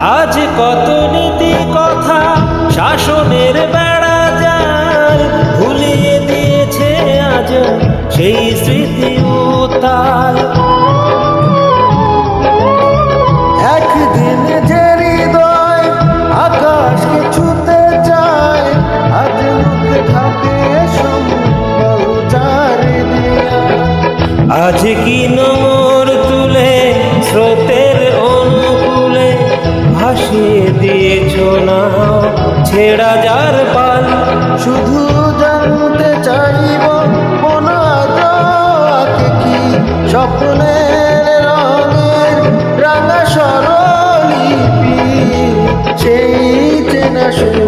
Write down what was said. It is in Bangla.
আজ কত নীতি কথা শাসনের বেড়া যায়, ভুলিয়ে দিয়েছে আজ সেই স্মৃতি উতাল। একদিন যে হৃদয় আকাশকে ছুতে চায়, আজ মুখে থাকে সম্বল চারিদিয়া। আজ কি নোর তুলে স্রোতের অনুকূলে ভাসিয়ে দিয়েছ না ছেড়া যার পাল। শুধু জানতে চাইব মনাকে কি স্বপ্নের রঙের রাঙা স্বরলিপি, সেই চেনা সুর